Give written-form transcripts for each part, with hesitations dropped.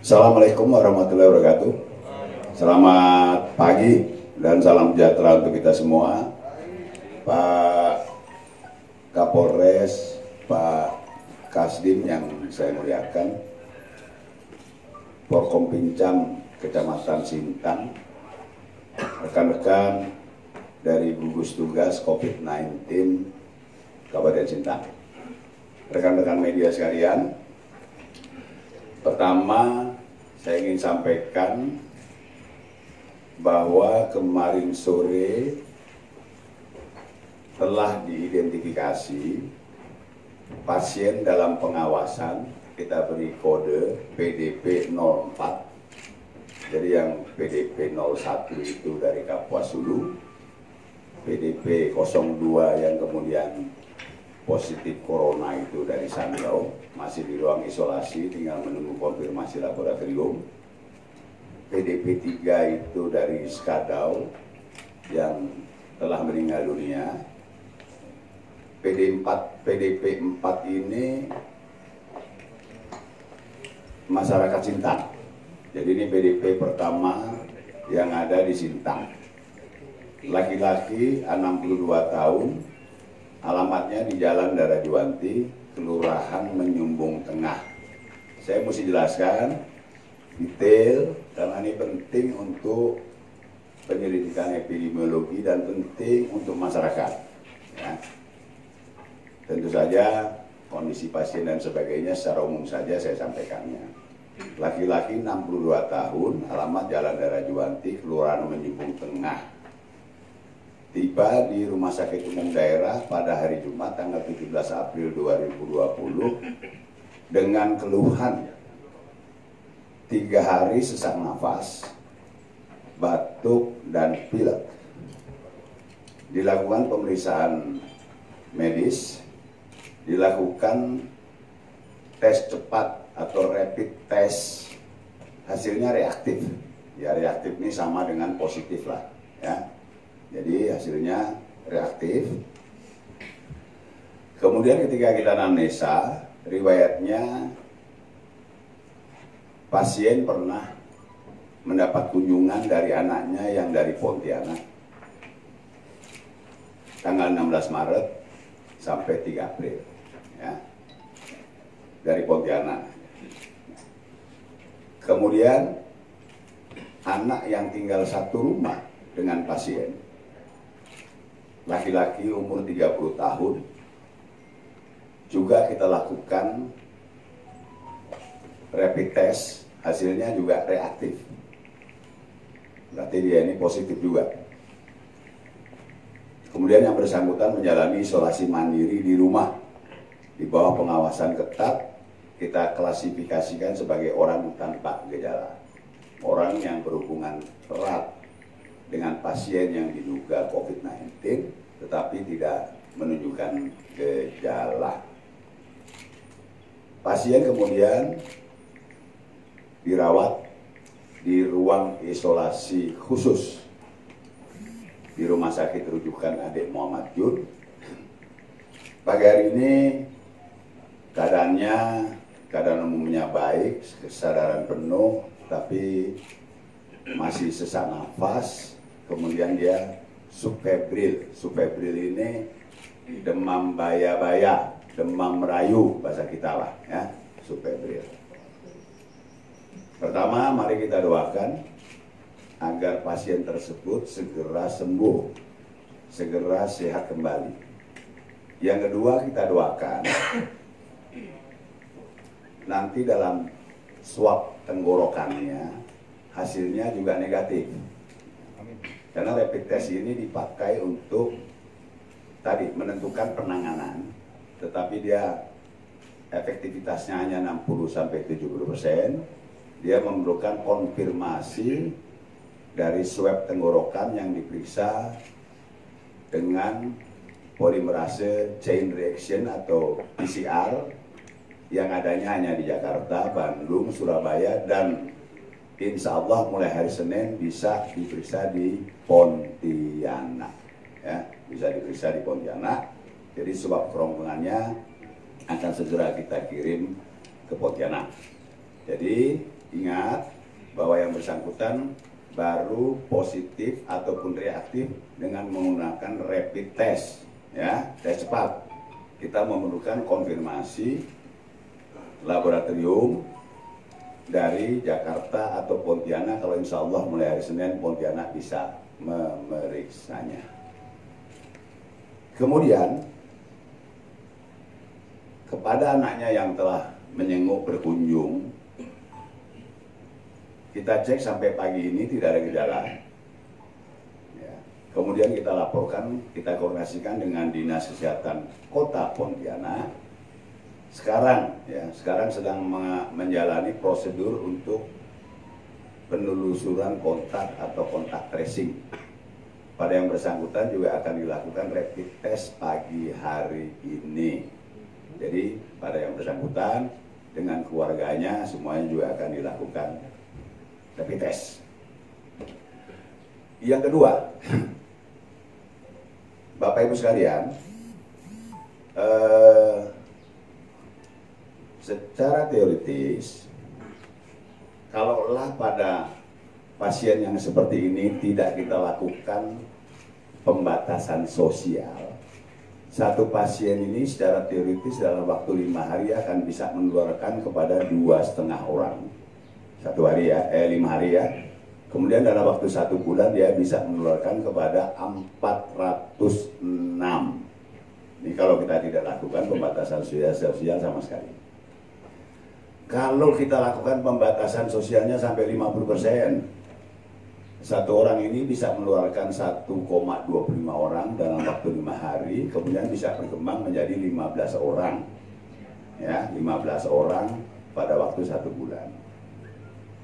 Assalamualaikum warahmatullahi wabarakatuh. Selamat pagi dan salam sejahtera untuk kita semua. Pak Kapolres, Pak Kasdim yang saya muliakan, Forkompimcam Kecamatan Sintang, rekan-rekan dari gugus tugas COVID-19 Kabupaten Sintang, rekan-rekan media sekalian. Pertama, saya ingin sampaikan bahwa kemarin sore telah diidentifikasi pasien dalam pengawasan. Kita beri kode PDP 04. Jadi yang PDP 01 itu dari Kapuas Hulu, PDP 02 yang kemudian positif corona itu dari Sanggau, masih di ruang isolasi, tinggal menunggu konfirmasi laboratorium. PDP 3 itu dari Skadau yang telah meninggal dunia. PDP 4 ini masyarakat Sintang. Jadi ini PDP pertama yang ada di Sintang. Laki-laki 62 tahun, alamatnya di Jalan Darajuwanti, Kelurahan Menyumbung Tengah. Saya mesti jelaskan detail karena ini penting untuk penyelidikan epidemiologi dan penting untuk masyarakat. Ya. Tentu saja kondisi pasien dan sebagainya secara umum saja saya sampaikannya. Laki-laki 62 tahun, alamat Jalan Darajuwanti, Kelurahan Menyumbung Tengah. Tiba di Rumah Sakit Umum Daerah pada hari Jumat tanggal 17 April 2020 dengan keluhan 3 hari sesak nafas, batuk, dan pilek. Dilakukan pemeriksaan medis, dilakukan tes cepat atau rapid test, hasilnya reaktif. Ya, reaktif ini sama dengan positif lah, ya. Jadi hasilnya reaktif. Kemudian ketika kita anamnesa, riwayatnya pasien pernah mendapat kunjungan dari anaknya yang dari Pontianak tanggal 16 Maret sampai 3 April, ya, dari Pontianak. Kemudian anak yang tinggal satu rumah dengan pasien, laki-laki umur 30 tahun, juga kita lakukan rapid test, hasilnya juga reaktif. Berarti dia ini positif juga. Kemudian yang bersangkutan menjalani isolasi mandiri di rumah di bawah pengawasan ketat. Kita klasifikasikan sebagai orang tanpa gejala, orang yang berhubungan erat dengan pasien yang diduga COVID-19 tetapi tidak menunjukkan gejala. Pasien kemudian dirawat di ruang isolasi khusus di Rumah Sakit Rujukan Adik Muhammad Jun. Pagi hari ini keadaan umumnya baik, kesadaran penuh, tapi masih sesak nafas. Kemudian dia subfebril. Subfebril ini demam baya-baya, demam merayu bahasa kita lah, ya, subfebril. Pertama, mari kita doakan agar pasien tersebut segera sembuh, segera sehat kembali. Yang kedua, kita doakan nanti dalam swab tenggorokannya hasilnya juga negatif. Karena rapid test ini dipakai untuk tadi menentukan penanganan, tetapi dia efektivitasnya hanya 60-70%. Dia memerlukan konfirmasi dari swab tenggorokan yang diperiksa dengan polimerase chain reaction atau PCR yang adanya hanya di Jakarta, Bandung, Surabaya, dan insya Allah mulai hari Senin bisa diperiksa di Pontianak, ya, bisa diperiksa di Pontianak. Jadi swab kerongkongannya akan segera kita kirim ke Pontianak. Jadi Ingat bahwa yang bersangkutan baru positif ataupun reaktif dengan menggunakan rapid test, ya, tes cepat. Kita memerlukan konfirmasi laboratorium dari Jakarta atau Pontianak. Kalau insya Allah mulai hari Senin Pontianak bisa memeriksanya. Kemudian kepada anaknya yang telah menyenguk berkunjung, kita cek sampai pagi ini tidak ada gejala. Ya. Kemudian kita laporkan, kita koordinasikan dengan Dinas Kesehatan Kota Pontianak. Sekarang sedang menjalani prosedur untuk penelusuran kontak atau kontak tracing. Pada yang bersangkutan juga akan dilakukan rapid test pagi hari ini. Jadi pada yang bersangkutan dengan keluarganya semuanya juga akan dilakukan rapid test. Yang kedua, Bapak Ibu sekalian, secara teoritis, kalaulah pada pasien yang seperti ini tidak kita lakukan pembatasan sosial, satu pasien ini secara teoritis dalam waktu 5 hari akan bisa menularkan kepada 2,5 orang. 1 hari ya, 5 hari ya. Kemudian dalam waktu 1 bulan dia bisa menularkan kepada 406. Ini kalau kita tidak lakukan pembatasan sosial sama sekali. Kalau kita lakukan pembatasan sosialnya sampai 50%, satu orang ini bisa menularkan 1,25 orang dalam waktu 5 hari, kemudian bisa berkembang menjadi 15 orang. Ya, 15 orang pada waktu 1 bulan.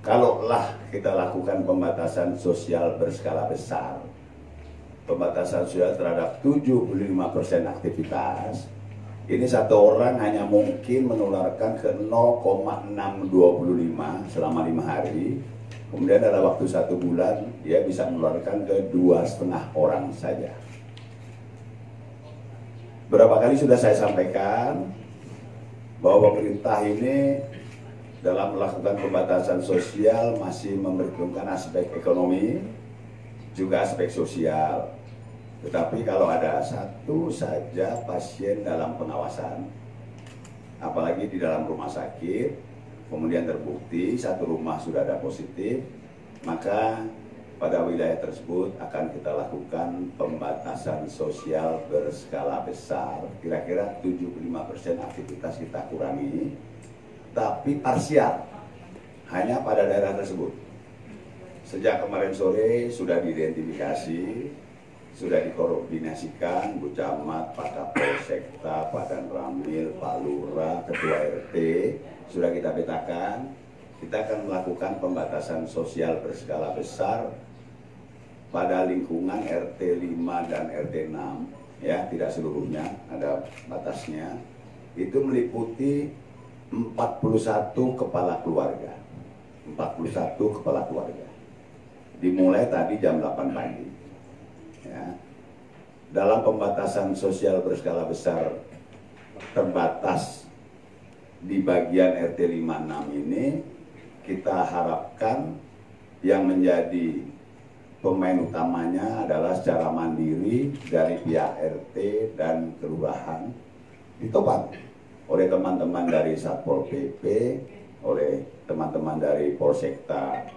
Kalaulah kita lakukan pembatasan sosial berskala besar, pembatasan sosial terhadap 75% aktivitas, ini satu orang hanya mungkin menularkan ke 0,625 selama 5 hari. Kemudian dalam waktu 1 bulan dia bisa menularkan ke 2,5 orang saja. Berapa kali sudah saya sampaikan bahwa pemerintah ini dalam melakukan pembatasan sosial masih memperhitungkan aspek ekonomi, juga aspek sosial. Tetapi kalau ada satu saja pasien dalam pengawasan, apalagi di dalam rumah sakit, kemudian terbukti satu rumah sudah ada positif, maka pada wilayah tersebut akan kita lakukan pembatasan sosial berskala besar. Kira-kira 75% aktivitas kita kurangi, tapi parsial, hanya pada daerah tersebut. Sejak kemarin sore sudah diidentifikasi, sudah dikoordinasikan Bu Camat, Pak Kapolsekta, Pak Dan Ramil, Pak Lurah, Ketua RT, sudah kita petakan. Kita akan melakukan pembatasan sosial berskala besar pada lingkungan RT 5 dan RT 6, ya, tidak seluruhnya, ada batasnya. Itu meliputi 41 kepala keluarga. 41 kepala keluarga. Dimulai tadi jam 8 pagi. Ya. Dalam pembatasan sosial berskala besar terbatas di bagian RT 56 ini, kita harapkan yang menjadi pemain utamanya adalah secara mandiri dari pihak RT dan kelurahan ditopang oleh teman-teman dari Satpol PP, oleh teman-teman dari Polsekta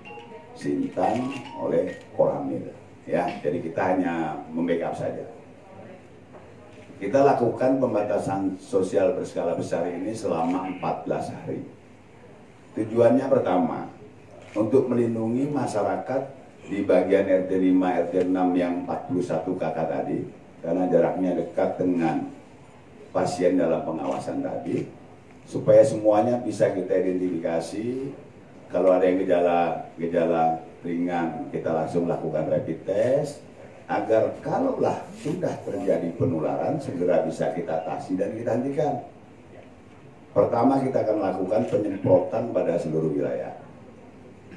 Sintang, oleh Koramil. Ya, jadi kita hanya membackup saja. Kita lakukan pembatasan sosial berskala besar ini selama 14 hari. Tujuannya pertama, untuk melindungi masyarakat di bagian RT 5, RT 6 yang 41 kakak tadi, karena jaraknya dekat dengan pasien dalam pengawasan tadi, supaya semuanya bisa kita identifikasi. Kalau ada yang gejala ringan, kita langsung lakukan rapid test, agar kalaulah sudah terjadi penularan segera bisa kita atasi dan kita hentikan. Pertama, kita akan lakukan penyemprotan pada seluruh wilayah.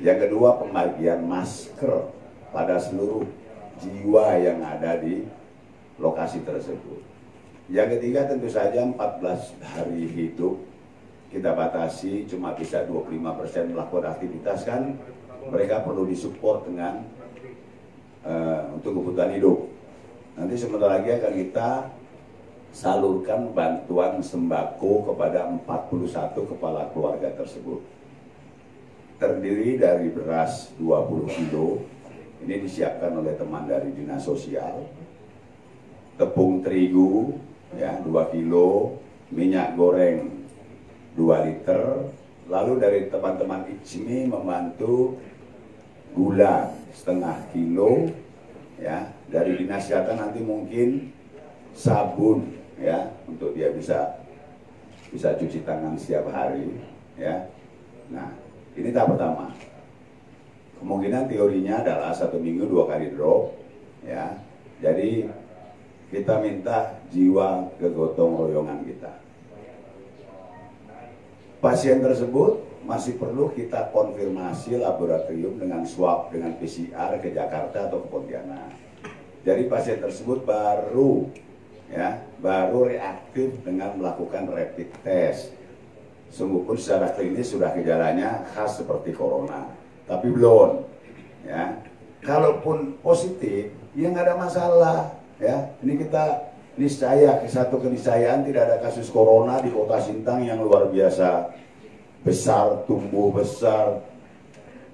Yang kedua, pembagian masker pada seluruh jiwa yang ada di lokasi tersebut. Yang ketiga, tentu saja 14 hari hidup kita batasi cuma bisa 25% melakukan aktivitas, kan mereka perlu disupport dengan untuk kebutuhan hidup. Nanti sebentar lagi akan kita salurkan bantuan sembako kepada 41 kepala keluarga tersebut. Terdiri dari beras 20 kilo, ini disiapkan oleh teman dari Dinas Sosial, tepung terigu ya 2 kilo, minyak goreng 2 liter, lalu dari teman-teman ICMI membantu gula setengah kilo, ya dari Dinas Kesehatan nanti mungkin sabun ya untuk dia bisa cuci tangan setiap hari ya. Nah ini tahap pertama. Kemungkinan teorinya adalah 1 minggu 2 kali drop ya. Jadi kita minta jiwa kegotong royongan kita. Pasien tersebut masih perlu kita konfirmasi laboratorium dengan swab, dengan PCR ke Jakarta atau ke Pontianak. Jadi pasien tersebut baru reaktif dengan melakukan rapid test. Sungguh pun secara klinis sudah gejalanya khas seperti corona, tapi belum. Ya, kalaupun positif, ya nggak ada masalah. Ya, ini kita niscaya, satu keniscayaan tidak ada kasus corona di Kota Sintang yang luar biasa besar, tumbuh besar,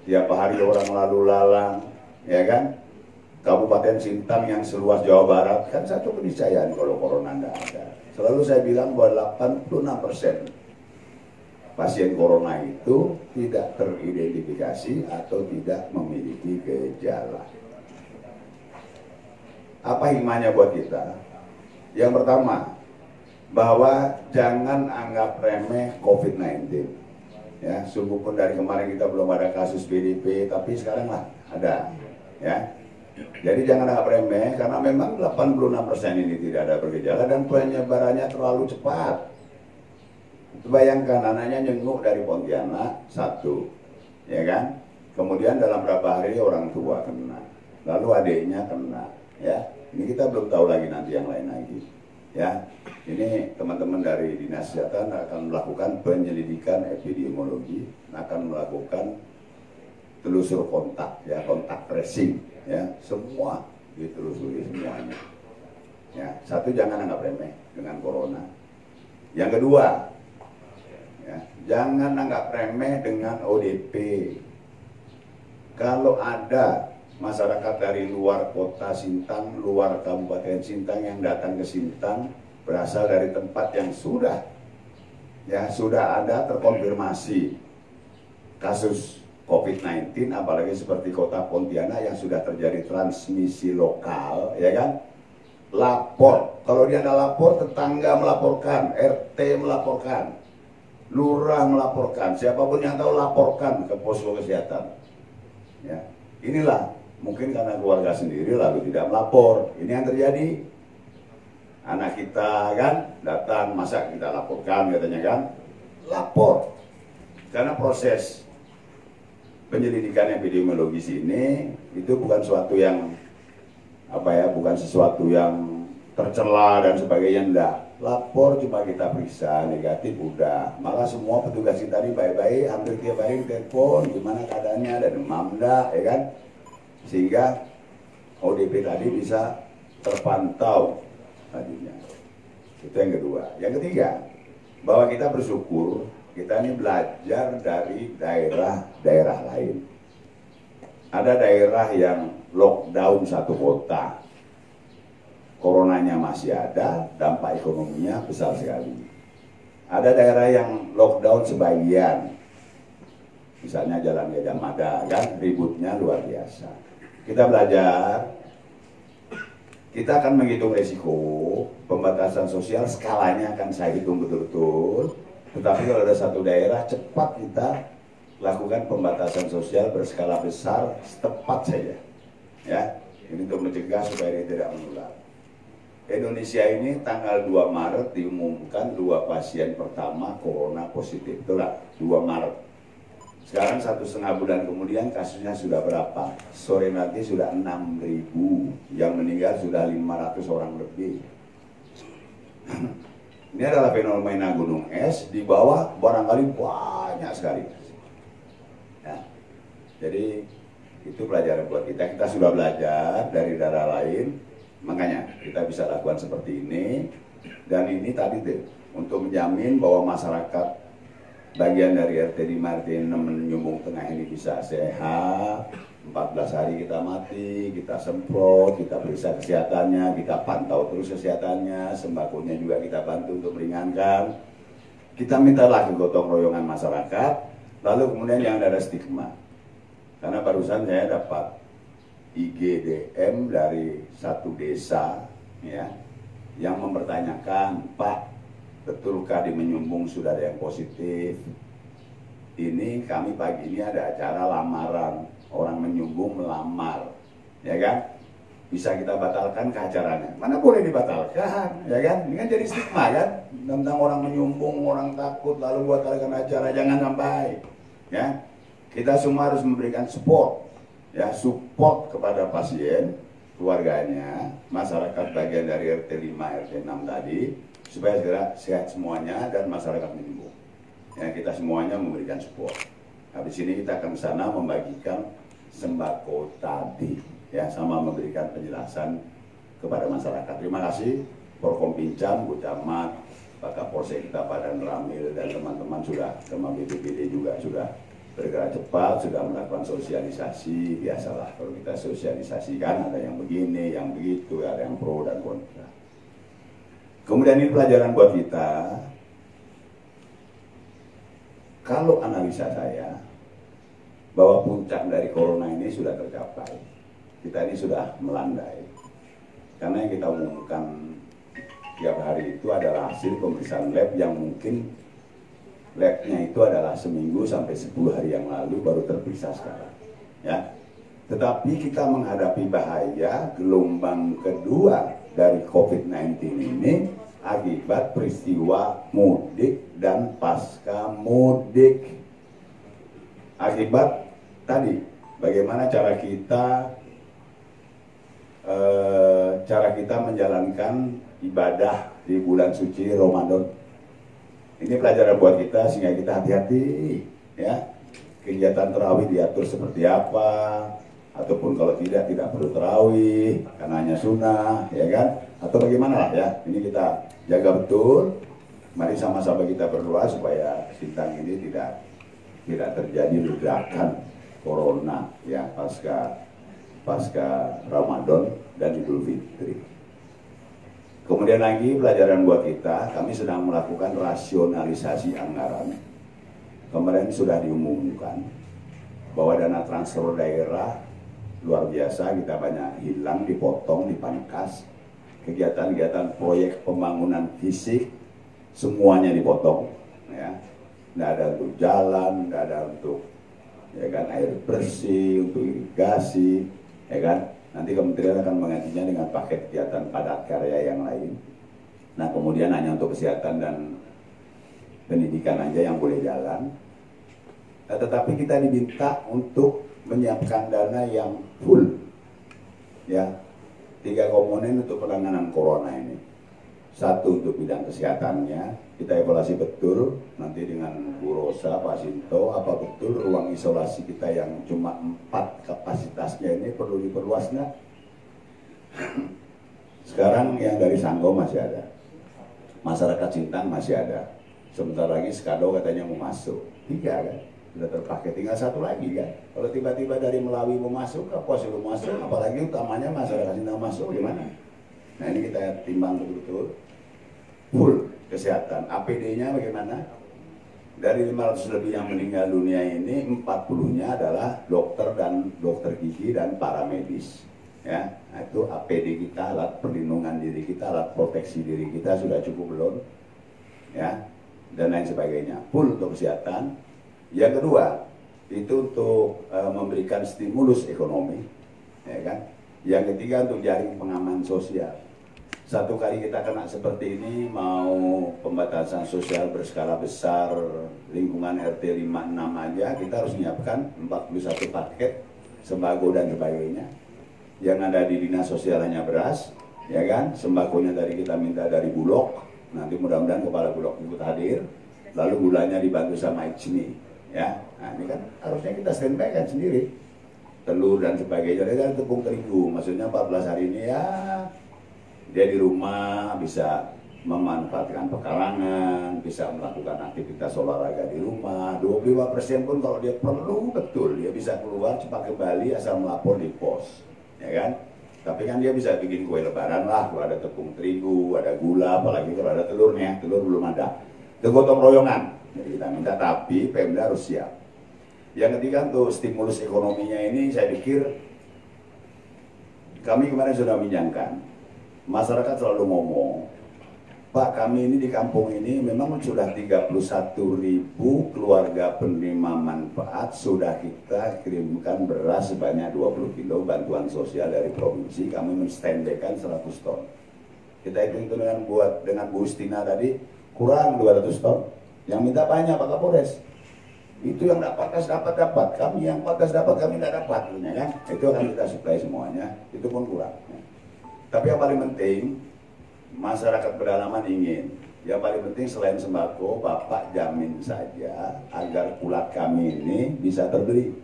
tiap hari orang lalu lalang, ya kan? Kabupaten Sintang yang seluas Jawa Barat, kan satu keniscayaan kalau corona tidak ada. Selalu saya bilang bahwa 86% pasien corona itu tidak teridentifikasi atau tidak memiliki gejala. Apa hikmahnya buat kita? Yang pertama, bahwa jangan anggap remeh COVID-19. Ya, sungguh pun dari kemarin kita belum ada kasus PDP, tapi sekarang lah ada. Ya, jadi jangan anggap remeh karena memang 86% ini tidak ada bergejala dan penyebarannya terlalu cepat. Bayangkan anaknya nyenguk dari Pontianak 1, ya kan? Kemudian dalam berapa hari orang tua kena, lalu adiknya kena. Ya, ini kita belum tahu lagi nanti yang lain lagi. Ya, ini teman-teman dari Dinas Kesehatan akan melakukan penyelidikan epidemiologi, akan melakukan telusur kontak, ya kontak tracing, ya semua ditelusuri semuanya. Ya, satu jangan anggap remeh dengan corona. Yang kedua, ya, jangan anggap remeh dengan ODP. Kalau ada masyarakat dari luar kota Sintang, luar Kabupaten Sintang yang datang ke Sintang berasal dari tempat yang sudah ada terkonfirmasi kasus COVID-19, apalagi seperti kota Pontianak yang sudah terjadi transmisi lokal, ya kan? Lapor, kalau dia ada lapor, tetangga melaporkan, RT melaporkan, lurah melaporkan, siapapun yang tahu laporkan ke posko kesehatan. Ya, inilah. Mungkin karena keluarga sendiri lalu tidak melapor. Ini yang terjadi. Anak kita kan datang, masa kita laporkan katanya kan? Lapor. Karena proses penyelidikan epidemiologis ini itu bukan suatu yang bukan sesuatu yang tercela dan sebagainya, enggak. Lapor cuma kita periksa, negatif udah. Malah semua petugas kita ini baik-baik, hampir tiap hari telepon gimana keadaannya, ada demam enggak, ya kan? Sehingga ODP tadi bisa terpantau tadinya. Itu yang kedua. Yang ketiga, bahwa kita bersyukur kita ini belajar dari daerah-daerah lain. Ada daerah yang lockdown satu kota, coronanya masih ada, dampak ekonominya besar sekali. Ada daerah yang lockdown sebagian, misalnya Jalan Gajah Mada, kan ributnya luar biasa. Kita belajar, kita akan menghitung resiko, pembatasan sosial skalanya akan saya hitung betul-betul. Tetapi kalau ada satu daerah, cepat kita lakukan pembatasan sosial berskala besar, tepat saja. Ya, ini untuk mencegah supaya ini tidak menular. Indonesia ini tanggal 2 Maret diumumkan 2 pasien pertama corona positif. Itulah 2 Maret. Sekarang 1,5 bulan kemudian kasusnya sudah berapa? Sore nanti sudah 6.000, yang meninggal sudah 500 orang lebih. Ini adalah fenomena gunung es, di bawah barangkali banyak sekali. Ya. Jadi itu pelajaran buat kita. Kita sudah belajar dari daerah lain, makanya kita bisa lakukan seperti ini. Dan ini tadi tuh untuk menjamin bahwa masyarakat bagian dari RT 5, RT 6 Menyumbung Tengah ini bisa sehat. 14 hari kita mati, kita semprot, kita periksa kesehatannya, kita pantau terus kesehatannya, sembakonya juga kita bantu untuk meringankan. Kita mintalah kegotong royongan masyarakat, lalu kemudian yang ada stigma. Karena barusan saya dapat IGDM dari satu desa, ya, yang mempertanyakan, Pak, betulkah di Menyumbung sudah ada yang positif? Ini kami pagi ini ada acara lamaran. Orang Menyumbung melamar, ya kan? Bisa kita batalkan ke acaranya? Mana boleh dibatalkan, ya kan? Ini kan jadi stigma kan? Tentang orang Menyumbung, orang takut lalu batalkan acara, jangan sampai, ya. Kita semua harus memberikan support, ya, support kepada pasien, keluarganya, masyarakat bagian dari RT 5, RT 6 tadi, supaya segera sehat semuanya dan masyarakat Menyumbung. Ya, kita semuanya memberikan support. Habis ini kita akan ke sana membagikan sembako tadi, ya, sama memberikan penjelasan kepada masyarakat. Terima kasih Porkom Pincam, Bu Camat, Pak Kapolsek kita Pak Dan Ramil dan teman-teman sudah, sama BPBD juga sudah bergerak cepat, sudah melakukan sosialisasi. Biasalah kalau kita sosialisasikan ada yang begini, yang begitu, ada yang pro dan kontra. Kemudian ini pelajaran buat kita. Kalau analisa saya, bahwa puncak dari corona ini sudah tercapai. Kita ini sudah melandai. Karena yang kita umumkan tiap hari itu adalah hasil pemeriksaan lab yang mungkin labnya itu adalah seminggu sampai 10 hari yang lalu baru terperiksa sekarang. Ya. Tetapi kita menghadapi bahaya gelombang kedua dari COVID-19 ini akibat peristiwa mudik dan pasca mudik. Akibat tadi, bagaimana cara kita menjalankan ibadah di bulan suci Ramadan. Ini pelajaran buat kita sehingga kita hati-hati, ya. Kegiatan tarawih diatur seperti apa, ataupun kalau tidak perlu tarawih karena hanya sunnah, ya kan? Atau bagaimana lah, ya. Ini kita jaga betul. Mari sama-sama kita berdoa supaya Sintang ini tidak terjadi ledakan corona, ya, pasca Ramadan dan Idul Fitri. Kemudian lagi pelajaran buat kita, kami sedang melakukan rasionalisasi anggaran. Kemarin sudah diumumkan bahwa dana transfer daerah luar biasa kita banyak hilang, dipotong, dipangkas. Kegiatan-kegiatan proyek pembangunan fisik semuanya dipotong, ya. Nggak ada untuk jalan, nggak ada untuk, ya kan, air bersih, untuk irigasi, ya kan. Nanti kementerian akan menggantinya dengan paket kegiatan padat karya yang lain. Nah, kemudian hanya untuk kesehatan dan pendidikan aja yang boleh jalan. Nah, tetapi kita diminta untuk menyiapkan dana yang full, ya, 3 komponen untuk penanganan corona ini. Satu untuk bidang kesehatannya, kita evaluasi betul nanti dengan Bu Rosa, Pak Sinto, apa betul ruang isolasi kita yang cuma 4 kapasitasnya ini perlu diperluas nggak? Sekarang yang dari Sanggo masih ada, masyarakat Sintang masih ada, sebentar lagi Skado katanya mau masuk, 3 kan? Sudah terpakai, tinggal 1 lagi kan? Kalau tiba-tiba dari Melawi mau masuk, Kapuas mau masuk, apalagi utamanya masyarakat Sintang masuk, gimana? Nah, ini kita timbang betul-betul full kesehatan. APD-nya bagaimana? Dari 500 lebih yang meninggal dunia ini, 40-nya adalah dokter dan dokter gigi dan para medis. Ya, nah, itu APD kita, alat perlindungan diri kita, alat proteksi diri kita sudah cukup belum? Ya, dan lain sebagainya. Full untuk kesehatan. Yang kedua, itu untuk memberikan stimulus ekonomi, ya kan? Yang ketiga untuk jaring pengaman sosial. Satu kali kita kena seperti ini, mau pembatasan sosial berskala besar, lingkungan RT 5-6 aja, kita harus menyiapkan 41 paket sembako dan sebagainya. Yang ada di dinas sosial hanya beras, ya kan? Sembakonya dari kita minta dari Bulog, Nanti mudah-mudahan Kepala Bulog ikut hadir, lalu gulanya dibantu sama Ijmi, ya. Nah ini kan harusnya kita standby kan sendiri, telur dan sebagainya. Dari tepung terigu, maksudnya 14 hari ini ya dia di rumah bisa memanfaatkan pekarangan, bisa melakukan aktivitas olahraga di rumah. 25% pun kalau dia perlu betul, dia bisa keluar cepat kembali asal melapor di pos, ya kan? Tapi kan dia bisa bikin kue lebaran lah, kalau ada tepung terigu, ada gula, apalagi kalau ada telurnya, telur belum ada. Itu gotong royongan, jadi kita minta, tapi Pemda harus siap. Yang ketiga untuk stimulus ekonominya ini, saya pikir kami kemarin sudah menyangkan, masyarakat selalu ngomong, Pak, kami ini di kampung ini memang sudah 31.000 keluarga penerima manfaat, sudah kita kirimkan beras sebanyak 20 kilo bantuan sosial dari provinsi, kami menstandekan 100 ton. Kita hitung dengan Bu Ustina tadi, kurang 200 ton. Yang minta banyak Pak Kapolres. Itu yang dapat, kami yang pakas dapat, kami tidak dapat, kan? Itu akan kita suplai semuanya, itu pun kurang. Tapi yang paling penting, masyarakat pedalaman ingin, yang paling penting selain sembako, Bapak jamin saja agar kulat kami ini bisa terbeli,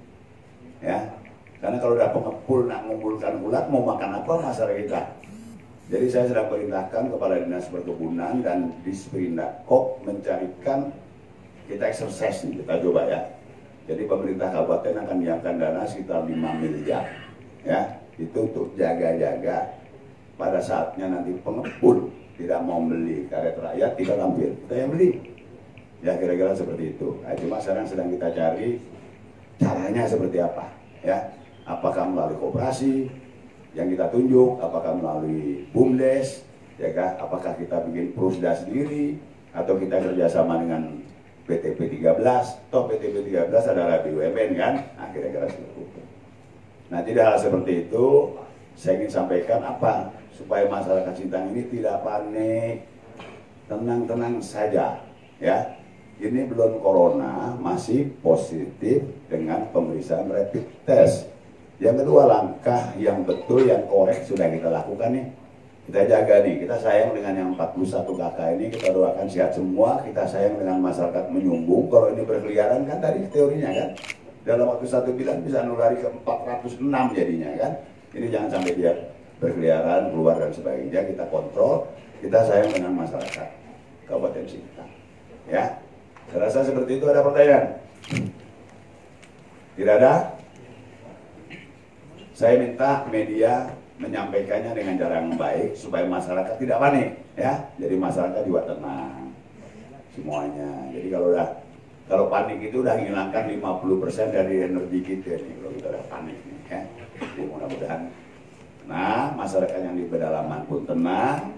ya. Karena kalau udah pengepul nak mengumpulkan kulat, mau makan apa masyarakat kita? Jadi saya sudah perintahkan Kepala Dinas Perkebunan dan Disperindak mencarikan, kita exercise nih, kita coba ya. Jadi pemerintah kabupaten akan menyiapkan dana sekitar 5 miliar, ya. Itu untuk jaga-jaga. Pada saatnya nanti pengepul tidak mau beli karet rakyat, kita ambil, kita yang beli. Ya kira-kira seperti itu. Nah, cuma sekarang sedang kita cari caranya seperti apa, ya. Apakah melalui koperasi yang kita tunjuk, apakah melalui BUMDes, ya kah? Apakah kita bikin prusda sendiri, atau kita kerjasama dengan PTP 13, toh PTP 13 adalah BUMN kan? Nah kira-kira seperti itu. Nah tidak hal seperti itu, saya ingin sampaikan apa? Supaya masyarakat Sintang ini tidak panik, tenang-tenang saja, ya. Ini belum corona, masih positif dengan pemeriksaan rapid test. Yang kedua, langkah yang betul, yang korek sudah kita lakukan nih. Kita jaga nih, kita sayang dengan yang 41 kakak ini, kita doakan sehat semua, kita sayang dengan masyarakat menyumbung. Kalau ini berkeliaran kan tadi teorinya kan, dalam waktu 1 bulan bisa nulari ke 406 jadinya kan. Ini jangan sampai dia berkeliaran, keluar dan sebagainya, kita kontrol, kita sayang dengan masyarakat Kabupaten Sintang. Ya, saya rasa seperti itu. Ada pertanyaan? Tidak ada? Saya minta media menyampaikannya dengan cara yang baik supaya masyarakat tidak panik, ya. Jadi masyarakat juga tenang semuanya. Jadi kalau panik itu udah menghilangkan 50% dari energi kita nih, kalau kita udah panik nih, ya. Jadi mudah-mudahan. Nah, masyarakat yang di pedalaman pun tenang,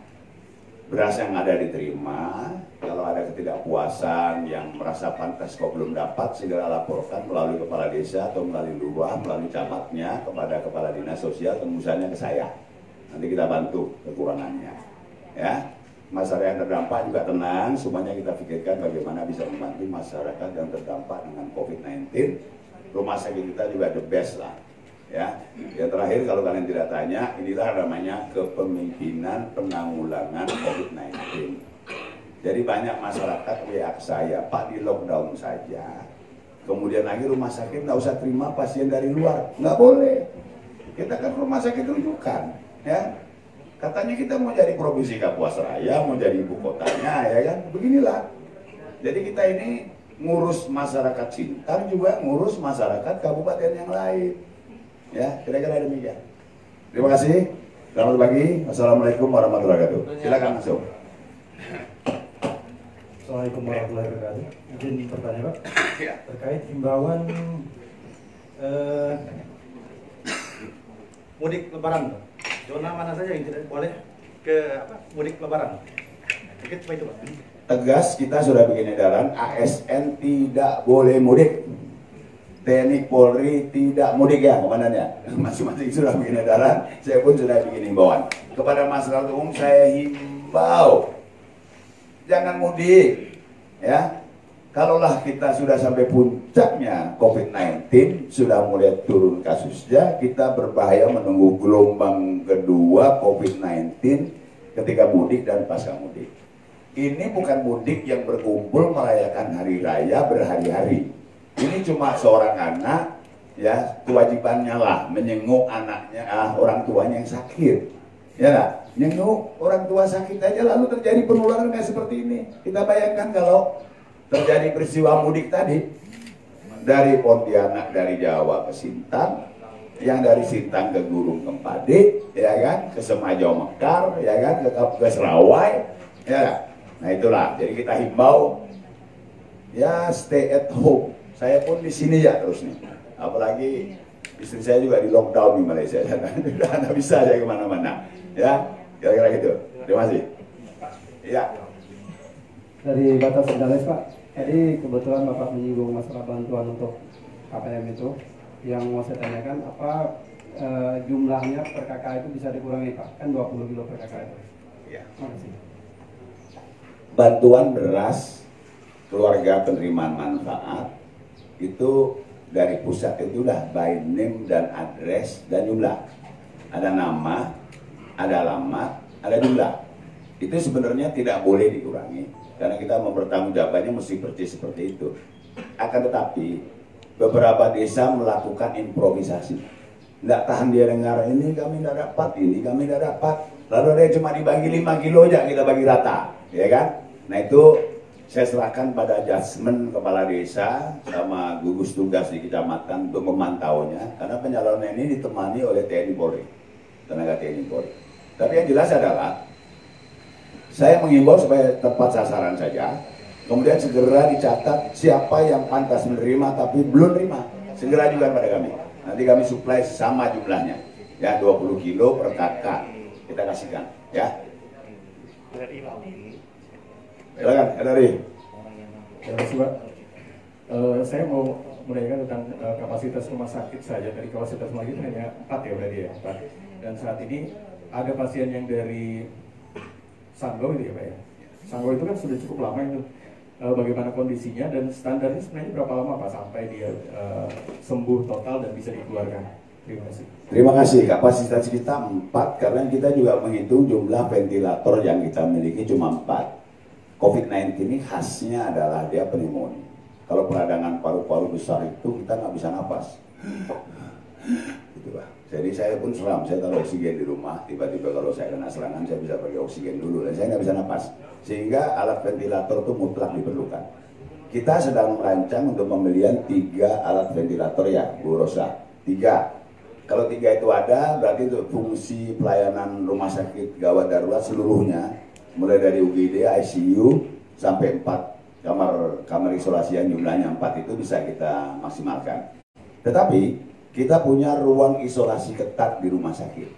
beras yang ada diterima, kalau ada ketidakpuasan yang merasa pantas kok belum dapat, segera laporkan melalui kepala desa atau melalui lurah, melalui camatnya kepada kepala dinas sosial, tembusannya ke saya. Nanti kita bantu kekurangannya. Ya, masyarakat yang terdampak juga tenang, semuanya kita pikirkan bagaimana bisa membantu masyarakat yang terdampak dengan COVID-19. Rumah sakit kita juga the best lah. Ya, yang terakhir kalau kalian tidak tanya, inilah namanya kepemimpinan penanggulangan COVID-19. Jadi banyak masyarakat WA saya, Pak di lockdown saja. Kemudian lagi rumah sakit nggak usah terima pasien dari luar, nggak boleh. Kita kan rumah sakit rujukan, ya. Katanya kita mau jadi provinsi Kapuas Raya, mau jadi ibu kotanya, ya kan? Beginilah. Jadi kita ini ngurus masyarakat Sintang juga ngurus masyarakat kabupaten yang lain. Ya, kira-kira demikian. Terima kasih. Selamat pagi. Assalamualaikum warahmatullahi wabarakatuh. Silakan masuk. Assalamualaikum warahmatullahi wabarakatuh. Izin bertanya Pak, Ya. terkait himbauan mudik Lebaran, Pak. Zona mana saja yang tidak boleh ke mudik Lebaran? Mungkin cuma itu Pak. Tegas kita sudah bikin edaran, ASN tidak boleh mudik. TNI Polri tidak mudik ya komandannya. Masing-masing sudah bikin edaran, saya pun sudah bikin himbauan. Kepada masyarakat umum saya himbau, jangan mudik, ya. Kalaulah kita sudah sampai puncaknya COVID-19, sudah mulai turun kasusnya, kita berbahaya menunggu gelombang kedua COVID-19 ketika mudik dan pasca mudik. Ini bukan mudik yang berkumpul merayakan hari raya berhari-hari. Ini cuma seorang anak, ya kewajibannya lah menyenguk anaknya, orang tuanya yang sakit, ya lah, nyenguk orang tua sakit aja lalu terjadi penularan kayak seperti ini. Kita bayangkan kalau terjadi peristiwa mudik tadi dari Pontianak, dari Jawa ke Sintang, yang dari Sintang ke Gurung Kempade, ya kan, ke Semajaw Mekar, ya kan, ke Serawai, ya. Nah itulah, jadi kita himbau ya stay at home. Saya pun di sini ya terus nih, apalagi istri saya juga di lockdown di Malaysia, nggak bisa saya kemana-mana, ya kira-kira gitu. Terima kasih. Ya. Dari Batas Sendales Pak, jadi kebetulan Bapak menyinggung masalah bantuan untuk KPM itu, yang mau saya tanyakan apa jumlahnya per KK itu bisa dikurangi Pak, kan 20 kilo per KK itu. Ya. Terima kasih. Bantuan beras keluarga penerimaan manfaat itu dari pusat itu udah by name dan address dan jumlah, ada nama, ada alamat, ada jumlah. Itu sebenarnya tidak boleh dikurangi karena kita mempertanggungjawabkannya mesti persis seperti itu. Akan tetapi beberapa desa melakukan improvisasi, nggak tahan dia dengar ini kami tidak dapat, ini kami tidak dapat, lalu dia cuma dibagi 5 kilo aja kita bagi rata, ya kan? Nah itu saya serahkan pada adjustment kepala desa sama gugus tugas di kecamatan untuk memantaunya, karena penyalonan ini ditemani oleh TNI Polri, tenaga TNI Polri. Tapi yang jelas adalah saya mengimbau supaya tepat sasaran saja, kemudian segera dicatat siapa yang pantas menerima tapi belum terima, segera juga pada kami. Nanti kami supply sama jumlahnya, ya 20 kilo per kakak kita kasihkan, ya. Silakan, dari. Terima kasih Pak. Saya mau menanyakan tentang kapasitas rumah sakit saja. Dari kapasitas rumah sakit hanya 4 ya berarti ya, 4. Dan saat ini ada pasien yang dari Sanggau itu ya Pak ya. Sanggau itu kan sudah cukup lama itu. Bagaimana kondisinya dan standarnya sebenarnya berapa lama Pak sampai dia sembuh total dan bisa dikeluarkan? Terima kasih. Terima kasih. Kapasitas kita 4 karena kita juga menghitung jumlah ventilator yang kita miliki cuma 4. COVID-19 ini khasnya adalah dia pneumonia. Kalau peradangan paru-paru besar itu kita nggak bisa napas. Gitu Pak. Jadi saya pun seram, saya taruh oksigen di rumah, tiba-tiba kalau saya kena serangan saya bisa pakai oksigen dulu, dan saya nggak bisa napas. Sehingga alat ventilator itu mutlak diperlukan. Kita sedang merancang untuk pembelian 3 alat ventilator ya, Bu Rosa. 3. Kalau 3 itu ada, berarti untuk fungsi pelayanan rumah sakit gawat darurat seluruhnya, mulai dari UGD, ICU, sampai 4 kamar isolasi yang jumlahnya 4 itu bisa kita maksimalkan. Tetapi kita punya ruang isolasi ketat di rumah sakit.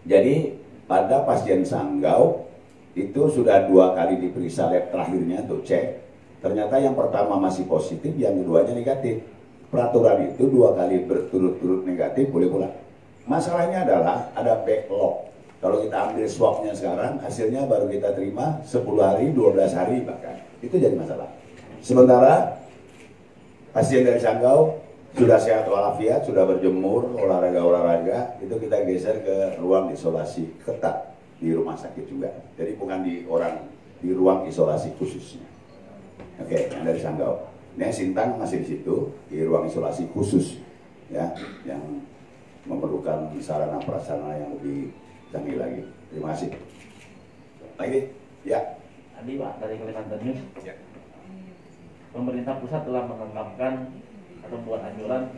Jadi pada pasien Sanggau itu sudah 2 kali diperiksa lab terakhirnya untuk cek. Ternyata yang pertama masih positif, yang keduanya negatif. Peraturan itu 2 kali berturut-turut negatif boleh pulang. Masalahnya adalah ada backlog. Kalau kita ambil swabnya sekarang, hasilnya baru kita terima 10 hari, 12 hari bahkan. Itu jadi masalah. Sementara pasien dari Sanggau sudah sehat walafiat, sudah berjemur, olahraga-olahraga, itu kita geser ke ruang isolasi ketat di rumah sakit juga. Jadi bukan di ruang isolasi khususnya. Oke, yang dari Sanggau. Ini Sintang masih di situ, di ruang isolasi khusus, ya, yang memerlukan sarana prasarana yang lebih canggih lagi. Terima kasih. Lagi? Ya. Adi Pak dari Kalimantan News. Ya. Pemerintah pusat telah menetapkan atau buat anjuran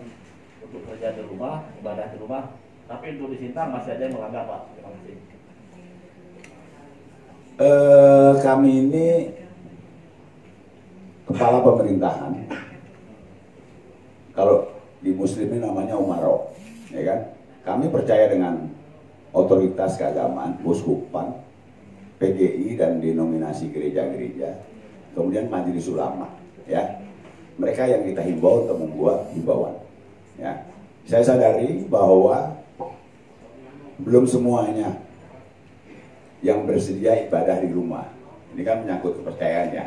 untuk kerja di rumah, ibadah di rumah. Tapi untuk di Sintang masih ada yang melanggar Pak. Terima kasih. Kami ini kepala pemerintahan. Kalau di Muslim ini namanya umaro, ya kan? Kami percaya dengan otoritas keagamaan, Uskupan, PGI dan denominasi gereja-gereja, kemudian majelis ulama, ya. Mereka yang kita himbau untuk membuat himbauan, ya. Saya sadari bahwa belum semuanya yang bersedia ibadah di rumah. Ini kan menyangkut kepercayaannya.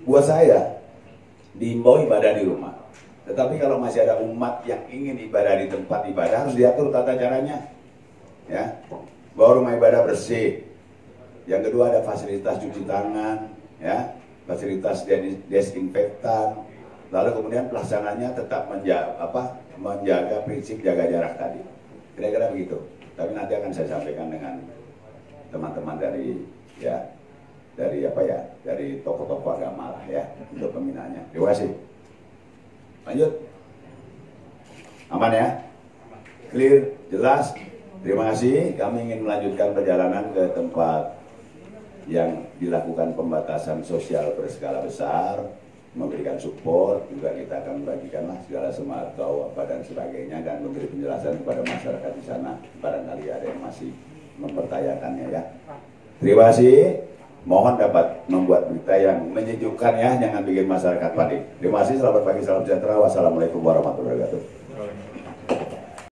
Buat saya, diimbau ibadah di rumah. Tetapi kalau masih ada umat yang ingin ibadah di tempat ibadah, harus diatur tata caranya, ya, bahwa rumah ibadah bersih, Yang kedua ada fasilitas cuci tangan, ya, fasilitas desinfektan. Lalu kemudian pelaksananya tetap menjaga prinsip jaga jarak tadi. Kira-kira begitu. Tapi nanti akan saya sampaikan dengan teman-teman dari dari tokoh-tokoh agama lah ya untuk pembinaannya. Terima kasih. Lanjut. Aman ya? Clear, jelas. Terima kasih. Kami ingin melanjutkan perjalanan ke tempat yang dilakukan pembatasan sosial berskala besar, memberikan support, juga kita akan membagikanlah segala sembako apa dan sebagainya dan memberi penjelasan kepada masyarakat di sana. Barangkali ada yang masih mempertanyakannya ya. Terima kasih. Mohon dapat membuat berita yang menyejukkan ya, jangan bikin masyarakat panik. Terima kasih, selamat pagi, salam sejahtera. Wassalamualaikum warahmatullahi wabarakatuh.